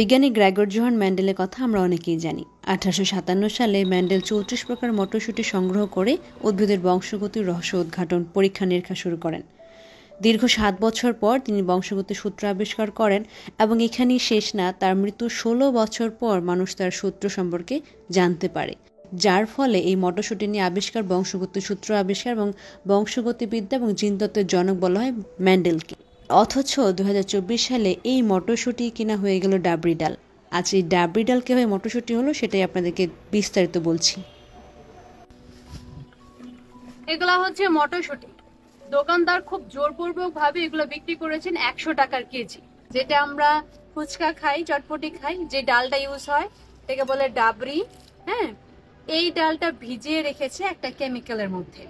বিজ্ঞানী Gregor Johann ম্যান্ডেলের কথা আমরা অনেকেই জানি। 1857 সালে ম্যান্ডেল 34 প্রকার মটরশুঁটি সংগ্রহ করে উদ্ভিদের বংশগতির রহস্য উদ্ঘাটন পরীক্ষা নিরীক্ষা শুরু করেন। দীর্ঘ 7 বছর পর তিনি বংশগতির সূত্র আবিষ্কার করেন এবং এখানেই শেষ না, তার মৃত্যুর 16 বছর পর মানুষ তার সূত্র সম্পর্কে জানতে পারে, যার ফলে এই মটরশুঁটি নিয়ে আবিষ্কার, বংশগতির সূত্র আবিষ্কার এবং বংশগতিবিদ্যা এবং জিনতত্ত্বের জনক বলা হয় ম্যান্ডেলকে। অথচ 2024 সালে এই মটরশুঁটি কিনা হয়ে গেল ডাবরি ডাল। আজ এই ডাবরি ডাল কীভাবে মটরশুঁটি হলো সেটাই আপনাদেরকে বিস্তারিত বলছি। এগুলা হচ্ছে মটরশুঁটি। দোকানদার খুব জোরপূর্বক ভাবে এগুলো বিক্রি করেছেন 100 টাকার কেজি। যেটা আমরা ফুচকা খাই, চটপটি খাই, যে ডালটা ইউজ হয় এটাকে বলে ডাবরি। হ্যাঁ, এই ডালটা ভিজিয়ে রেখেছে একটা কেমিক্যালের মধ্যে।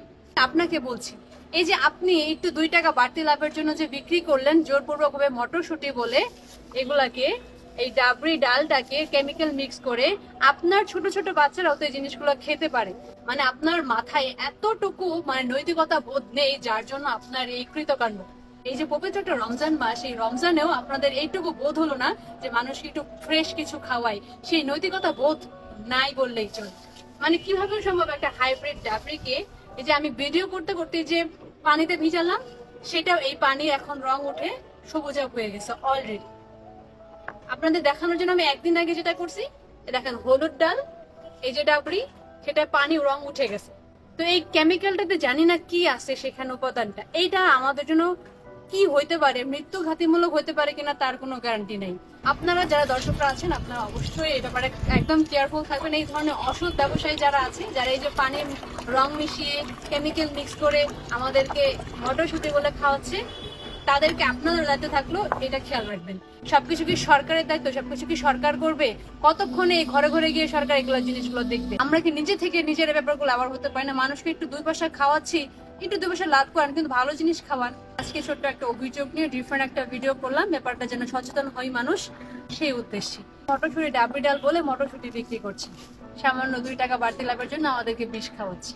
আপনাকে বলছি, এই যে আপনি একটু 2 টাকা বাড়তি লাভের জন্য যে বিক্রি করলেন জোরপূর্বক ভাবে মটরশুঁটি বলে, এগুলাকে, এই ডাবরি ডালটাকে কেমিক্যাল মিক্স করে আপনার ছোট ছোট বাচ্চারাও তো এই জিনিসগুলো খেতে পারে। মানে আপনার মাথায় এতটুকু নৈতিকতা বোধ নেই, যার জন্য আপনার এই কৃতকাণ্ড। এই যে পবিত্র একটা রমজান মাস, এই রমজানেও আপনাদের এইটুকু বোধ হলো না যে মানুষকে একটু ফ্রেশ কিছু খাওয়াই, সেই নৈতিকতা বোধ নাই বললেই চলে। কিভাবে সম্ভব একটা হাইব্রিড ডাবরিকে, এই যে আমি ভিডিও করতে করতে যে পানিতে ভিজালাম, সেটাও এই পানি এখন রং উঠে সবুজা হয়ে গেছে অলরেডি। আপনাদের দেখানোর জন্য আমি একদিন আগে যেটা করছি, দেখেন হলুদ ডাল, এই যে ডাবরি, সেটা পানি রং উঠে গেছে। তো এই কেমিক্যালটাতে জানি না কি আছে সেখানে উপাদানটা, এইটা আমাদের জন্য কি হইতে পারে, মৃত্যু ঘাতিমূলক হইতে পারে কিনা তার কোনো গ্যারান্টি নেই। আপনারা যারা দর্শকরা আছেন, আপনারা অবশ্যই এই ব্যাপারে একদম কেয়ারফুল থাকবেন। এই ধরনের অসৎ ব্যবসায়ী যারা আছে, যারা এই যে পানির রং মিশিয়ে কেমিক্যাল মিক্স করে আমাদেরকে মটরশুঁটি বলে খাওয়াচ্ছে, তাদেরকে আপনাদের দায়িত্ব থাকলো এটা খেয়াল রাখবেন। সবকিছু কি সরকারের দায়িত্ব? সবকিছু কি সরকার করবে? কতক্ষণে ঘরে ঘরে গিয়ে সরকার এগুলো জিনিসগুলো দেখবে? আমরা কি নিজে থেকে নিজের ব্যাপারগুলো আবার হতে পারি না? মানুষকে একটু 2 পয়সা খাওয়াচ্ছি, একটু 2 পয়সা লাভ করেন, কিন্তু ভালো জিনিস খাওয়ান। আজকে ছোট্ট একটা অভিযোগ নিয়ে ডিফারেন্ট একটা ভিডিও করলাম, ব্যাপারটা যেন সচেতন হয় মানুষ, সেই উদ্দেশ্যে। মটরশুঁটি ডাবরি ডাল বলে মটরশুঁটি বিক্রি করছে, সামান্য 2 টাকা বাড়তি লাভের জন্য আমাদেরকে বিষ খাওয়াচ্ছে।